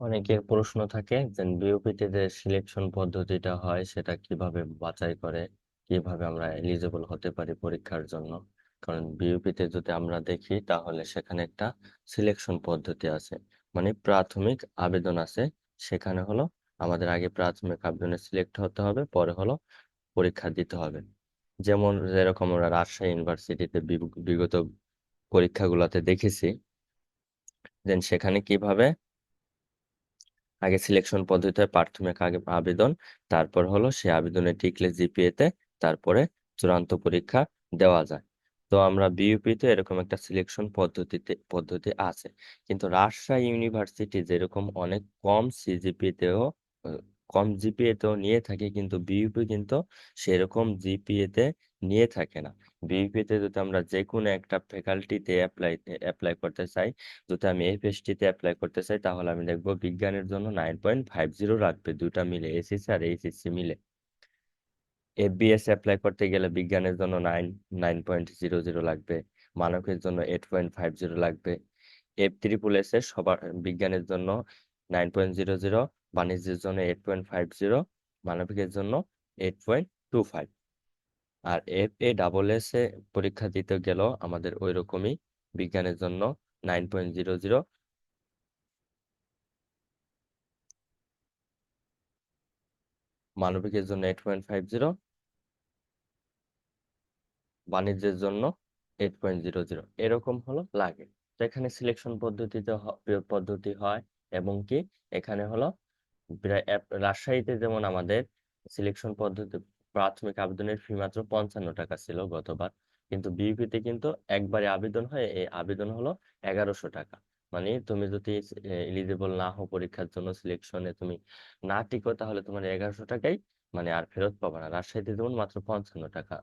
অনেকের প্রশ্ন থাকে যে বিউপিতে যে সিলেকশন পদ্ধতিটা হয় সেটা কিভাবে বাছাই করে, কিভাবে আমরা এলিজিবল হতে পারি পরীক্ষার জন্য। কারণ বিউপিতে যদি আমরা দেখি তাহলে সেখানে একটা সিলেকশন পদ্ধতি আছে, মানে প্রাথমিক আবেদন আছে। সেখানে হলো আমাদের আগে প্রাথমিক আবেদনে সিলেক্ট হতে হবে, পরে হলো পরীক্ষা দিতে হবে। যেরকম আমরা রাজশাহী ইউনিভার্সিটিতে বিগত পরীক্ষাগুলোতে দেখেছি, দেন সেখানে কিভাবে আগে সিলেকশন পদ্ধতি হয় প্রাথমিক আগে আবেদন, তারপর হলো সে আবেদনে টিকলে জিপিএতে তারপরে চূড়ান্ত পরীক্ষা দেওয়া যায়। তো আমরা বিইউপিতে এরকম একটা সিলেকশন পদ্ধতি আছে, কিন্তু রাজশাহী ইউনিভার্সিটি যেরকম অনেক কম সিজিপিএতেও কম জিপিএতেও নিয়ে থাকে, কিন্তু বিইউপি কিন্তু সেরকম জিপিএতে নিয়ে থাকে না। বিইউপিতে যদি আমরা যে কোনো একটা ফ্যাকাল্টিতে অ্যাপ্লাই করতে চাই, যদি আমি এফএসটিতে অ্যাপ্লাই করতে চাই তাহলে আমি দেখবো বিজ্ঞানের জন্য 9.50 রাখবে, দুটা মিলে এসএসসি আর এইচএসসি মিলে। এফবিএস অ্যাপ্লাই করতে গেলে বিজ্ঞানের জন্য 9.00 লাগবে, মানবিকের জন্য 8.50 লাগবে। এফ ট্রিপল এস এর সবার বিজ্ঞানের জন্য 9.00, বাণিজ্যের জন্য 8.50, মানবিকের জন্য 8.25। আর FA-AA এ পরীক্ষা দিতে গেলেও আমাদের ওই রকমই, বিজ্ঞানের জন্য 9.00, মানবিকের জন্য 8.50, বাণিজ্যের জন্য 8.00, এরকম হলো লাগে। তো এখানে সিলেকশন পদ্ধতি হয়, এবং কি এখানে হলো রাজশাহীতে যেমন আমাদের সিলেকশন পদ্ধতি প্রাথমিক আবেদনের ফি মাত্র 55 টাকা ছিল গতবার, কিন্তু বিইউপিতে কিন্তু একবারে আবেদন হয়, এই আবেদন হলো 1100 টাকা। মানে তুমি যদি এলিজিবল না হও পরীক্ষার জন্য, সিলেকশনে তুমি না টিকো, তাহলে তোমার 1100 টাকাই মানে আর ফেরত পাবে না। রাজশাহীতে যেমন মাত্র 55 টাকা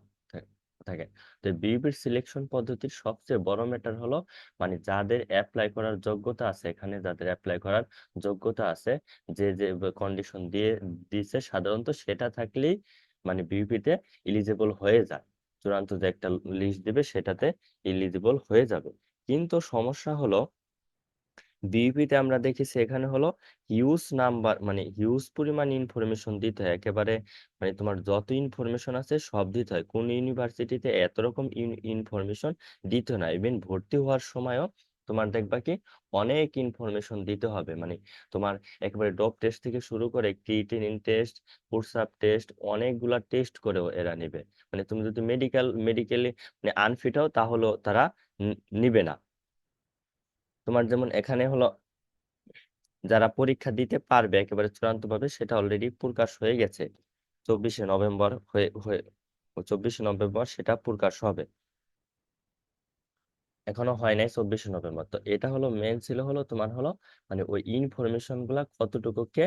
থাকে। তো বিইউপির সিলেকশন পদ্ধতির সবচেয়ে বড় ম্যাটার হলো, মানে যাদের অ্যাপ্লাই করার যোগ্যতা আছে, এখানে যাদের অ্যাপ্লাই করার যোগ্যতা আছে, যে যে কন্ডিশন দিছে সাধারণত সেটা থাকলেই মানে বিইউপিতে এলিজিবল হয়ে যায়। চূড়ান্ত যে একটা লিস্ট দিবে সেটাতে এলিজিবল হয়ে যাবে। কিন্তু সমস্যা হলো বিইপিতে আমরা দেখেছি এখানে হলো হিউজ নাম্বার, মানে হিউজ পরিমাণ ইনফরমেশন দিতে হয় একেবারে, মানে তোমার যত ইনফরমেশন আছে সব দিতে হয়। কোন ইউনিভার্সিটিতে এত রকম ইনফরমেশন দিতে হয় না, ইভেন ভর্তি হওয়ার সময়ও তোমার দেখবা কি অনেক ইনফরমেশন দিতে হবে। মানে তোমার একেবারে ডোপ টেস্ট থেকে শুরু করে ক্রিয়েটিনিন টেস্ট, পুশ-আপ টেস্ট, অনেকগুলা টেস্ট করেও এরা নিবে। মানে তুমি যদি মেডিকেলি মানে আনফিট হও তাহলেও তারা নিবে না। তোমার যেমন এখানে হলো যারা পরীক্ষা দিতে পারবে একেবারে চূড়ান্ত ভাবে, সেটা অলরেডি প্রকাশ হয়ে গেছে 24শে নভেম্বর, হয়ে হয়ে 24শে নভেম্বর সেটা প্রকাশ হবে, এখনো হয় নাই 24শে নভেম্বর। তো এটা হলো মেন ছিল হলো তোমার হলো মানে ওই ইনফরমেশন গুলা কতটুকু কে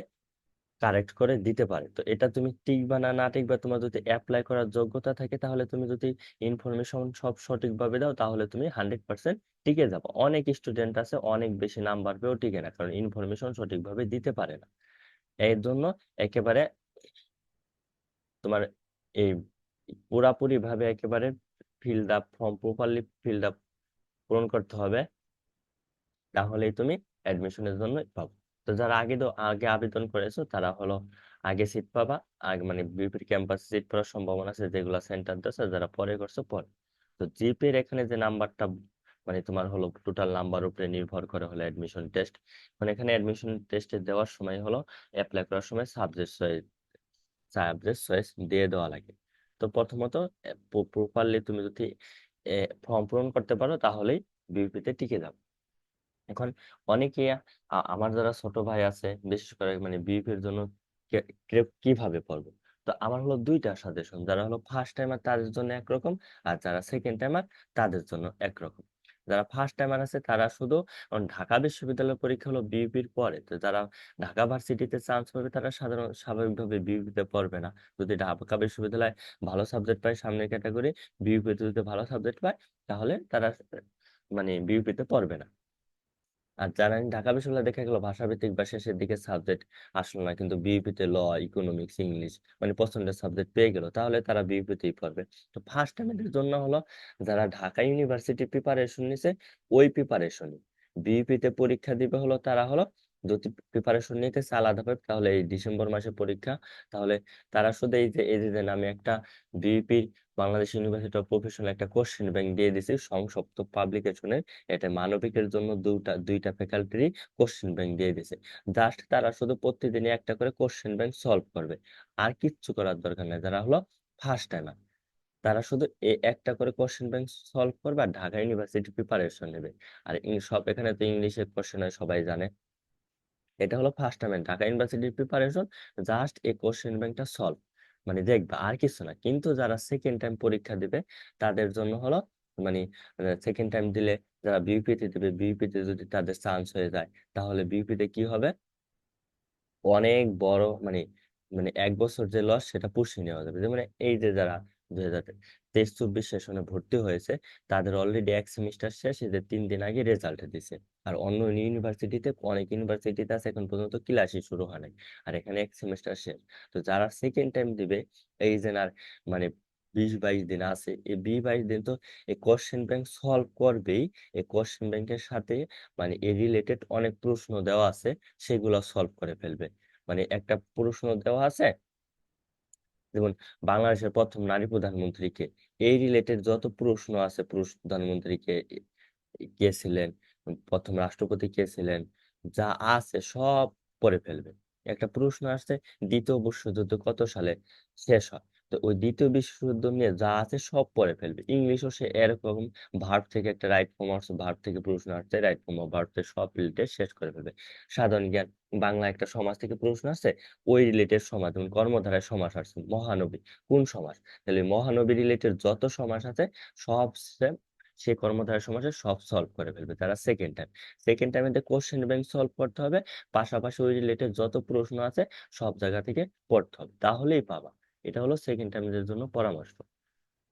কারেক্ট করে দিতে পারে। তো এটা তুমি টিকবা না না টিকবা, তোমার যদি অ্যাপ্লাই করার যোগ্যতা থাকে, তাহলে তুমি যদি ইনফরমেশন সব সঠিকভাবে দাও তাহলে তুমি 100% টিকে যাবো। অনেক স্টুডেন্ট আছে অনেক বেশি নাম্বার পেয়েও টিকে না, কারণ ইনফরমেশন সঠিকভাবে দিতে পারে না। এর জন্য একেবারে তোমার এই পুরাপুরি ভাবে একেবারে ফর্ম প্রপারলি ফিল্ড আপ পূরণ করতে হবে, তাহলেই তুমি অ্যাডমিশনের জন্য পাবো। তো যারা আগে আবেদন করেছো তারা হলো আগে সিট পাবা, আগে মানে বিপির ক্যাম্পাসে সিট পাওয়ার সম্ভাবনা আছে, যেগুলো সেন্টার দিয়েছে। যারা পরে করছো পরে। তো জিপির এখানে যে নাম্বারটা মানে তোমার হলো টোটাল নাম্বার উপরে নির্ভর করে হলো অ্যাডমিশন টেস্ট। মানে এখানে অ্যাডমিশন টেস্টে দেওয়ার সময় হলো অ্যাপ্লাই করার সময় সাবজেক্ট চয়েস দিয়ে দেওয়া লাগে। তো প্রথমত প্রপারলি তুমি যদি ফর্ম পূরণ করতে পারো তাহলেই বিউপিতে টিকে যাবে। এখন অনেকে আমার যারা ছোট ভাই আছে বিশেষ করে মানে বিউপির জন্য কিভাবে পড়বো, তো আমার হলো দুইটা সাজেশন। যারা হলো ফার্স্ট টাইমার তাদের জন্য একরকম, আর যারা সেকেন্ড টাইমার তাদের জন্য একরকম। যারা ফার্স্ট টাইমার আছে তারা শুধু ঢাকা বিশ্ববিদ্যালয়ের পরীক্ষা হলো বিউপির পরে, তো যারা ঢাকা ভার্সিটিতে চান্স পাবে তারা স্বাভাবিকভাবে বিউপিতে পড়বে না। যদি ঢাকা বিশ্ববিদ্যালয় ভালো সাবজেক্ট পায় সামনের ক্যাটাগরি, বিউপিতে যদি ভালো সাবজেক্ট পায়, তাহলে তারা মানে বিউপিতে পড়বে না। আর যারা ঢাকা বিশ্ববিদ্যালয়ে দেখা গেল ভাষাভিত্তিক বা শেষের দিকে সাবজেক্ট আসলো না, কিন্তু বিইপিতে ল, ইকোনমিক্স, ইংলিশ মানে পছন্দের সাবজেক্ট পেয়ে গেল, তাহলে তারা বিইপিতেই পড়বে। তো ফার্স্ট টাইমের জন্য হলো যারা ঢাকা ইউনিভার্সিটি প্রিপারেশন নিছে ওই প্রিপারেশনই বিইপিতে পরীক্ষা দিবে হলো, তারা হলো যদি প্রিপারেশন নিতেছে আলাদাভাবে, তাহলে এই ডিসেম্বর মাসে পরীক্ষা। তাহলে তারা শুধু এই যে আমি একটা বিইপির বাংলাদেশ ইউনিভার্সিটি অফ প্রফেশনাল একটা কোশ্চেন ব্যাংক দিয়ে দিছি সংসপ্ত পাবলিকেশনের। এটা মানবিকের জন্য দুইটা ফ্যাকাল্টিরই কোশ্চেন ব্যাংক দিয়ে দিছে। জাস্ট তারা শুধু প্রতিদিনই একটা করে কোশ্চেন ব্যাংক সলভ করবে, আর কিচ্ছু করার দরকার নাই। যারা হলো ফার্স্ট টাইমার, তারা শুধু একটা করে কোশ্চেন ব্যাংক সলভ করবে আর ঢাকা ইউনিভার্সিটি প্রিপারেশন নেবে। আর সব এখানে তো ইংলিশের কোশ্চেন হয়, সবাই জানে। এটা হলো ফার্স্ট টাইম ঢাকা ইউনিভার্সিটির প্রিপারেশন, জাস্ট এই কোশ্চেন ব্যাংকটা সলভ মানে দেখবা, আর কিছু না। কিন্তু যারা সেকেন্ড টাইম পরীক্ষা দিবে তাদের জন্য হলো মানে সেকেন্ড টাইম দিলে, যারা বিউপিতে দিবে, বিউপিতে যদি তাদের চান্স হয়ে যায়, তাহলে বিউপিতে কি হবে, অনেক বড় মানে মানে 1 বছর যে লস সেটা পুষিয়ে নেওয়া যাবে। যেমন এই যে যারা 2023-24 সেশনে ভর্তি হয়েছে, তাদের অলরেডি এক সেমিস্টার শেষ, এদের 3 দিন আগে রেজাল্ট দিছে। আর অন্য ইউনিভার্সিটিতে, অনেক ইউনিভার্সিটিতে আছে এখন পর্যন্ত ক্লাসই শুরু হয় নাই, আর এখানে এক সেমিস্টার শেষ। তো যারা সেকেন্ড টাইম দিবে, এই যে আর মানে 20-22 দিন আছে, এই 20-22 দিন তো এই কোশ্চেন ব্যাংক সলভ করবেই। এই কোশ্চেন ব্যাংকের সাথে মানে এই রিলেটেড অনেক প্রশ্ন দেওয়া আছে, সেগুলো সলভ করে ফেলবে। মানে একটা প্রশ্ন দেওয়া আছে, যেমন বাংলাদেশের প্রথম নারী প্রধানমন্ত্রী কে, এই রিলেটেড যত প্রশ্ন আছে, প্রধানমন্ত্রী কে, কে ছিলেন, প্রথম রাষ্ট্রপতি কে ছিলেন, যা আছে সব পড়ে ফেলবে। একটা প্রশ্ন আসছে, দ্বিতীয় বিশ্বযুদ্ধ কত সালে শেষ হয়, তো ওই দ্বিতীয় বিশ্বযুদ্ধ নিয়ে যা আছে সব পড়ে ফেলবে। ইংলিশও সে এরকম, ভার্ব থেকে একটা রাইট ফর্ম আসছে, ভার্ব থেকে প্রশ্ন আসছে, রাইট ফর্ম অফ ভার্ব থেকে সব রিলেটেড শেষ করে ফেলবে। সাধারণ জ্ঞান, বাংলা একটা সমাজ থেকে প্রশ্ন আসছে, ওই রিলেটেড সমাজ, যেমন কর্মধারায় সমাস আসছে, মহানবী কোন সমাস, তাহলে মহানবী রিলেটেড যত সমাস আছে সব সে কর্মধারয় সমাসে সব সলভ করে ফেলবে তারা সেকেন্ড টাইম। সেকেন্ড টাইমে কোশ্চেন ব্যাংক সলভ করতে হবে, পাশাপাশি ওই রিলেটেড যত প্রশ্ন আছে সব জায়গা থেকে পড়তে হবে, তাহলেই পাবা। এটা হলো সেকেন্ড টাইমের জন্য পরামর্শ।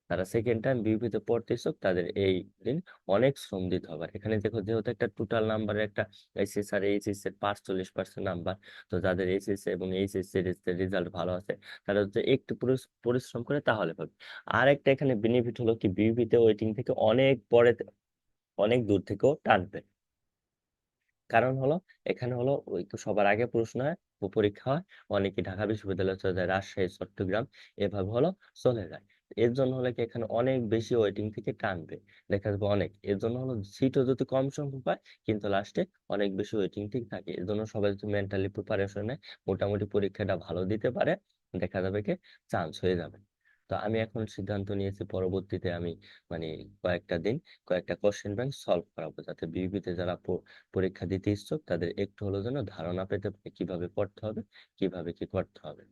তারা সেকেন্ড টাইম বিউপিতে পড়তে ইচ্ছুক, তাদের এই দিন অনেক শ্রম দিতে হবে। আর এখানে দেখো, যেহেতু একটা টোটাল নাম্বারের একটা এসএস আর এইচএস এর 45% নাম্বার, তো যাদের এসএস এবং এইচএস এর রেজাল্ট ভালো আছে, তারা যদি একটু পরিশ্রম করে তাহলে পাবে। আর একটা এখানে বেনিফিট হলো কি, বিউপিতে ওয়েটিং থেকে অনেক পরে, অনেক দূর থেকেও টানবে। কারণ হলো, এখানে হলো ওই তো সবার আগে প্রশ্ন হয় ও পরীক্ষা হয়, অনেকে ঢাকা বিশ্ববিদ্যালয়ে চলে যায়, রাজশাহী, চট্টগ্রাম, এভাবে হলো চলে যায়। এর জন্য হলো কি, এখানে অনেক বেশি ওয়েটিং থেকে টানবে, দেখা যাবে অনেক। এর জন্য হলো সিটও যদি কম সংখ্যক হয়, কিন্তু লাস্টে অনেক বেশি ওয়েটিং ঠিক থাকে। এর জন্য সবাই যদি মেন্টালি প্রিপারেশনে মোটামুটি পরীক্ষাটা ভালো দিতে পারে, দেখা যাবে কি চান্স হয়ে যাবে। তো আমি এখন সিদ্ধান্ত নিয়েছি, পরবর্তীতে আমি মানে কয়েকটা দিন কয়েকটা কোশ্চেন ব্যাংক সলভ করাবো, যাতে বিউপিতে যারা পরীক্ষা দিতে ইচ্ছুক তাদের একটু হলেও যেন ধারণা পেতে পারে কিভাবে পড়তে হবে, কিভাবে কি করতে হবে।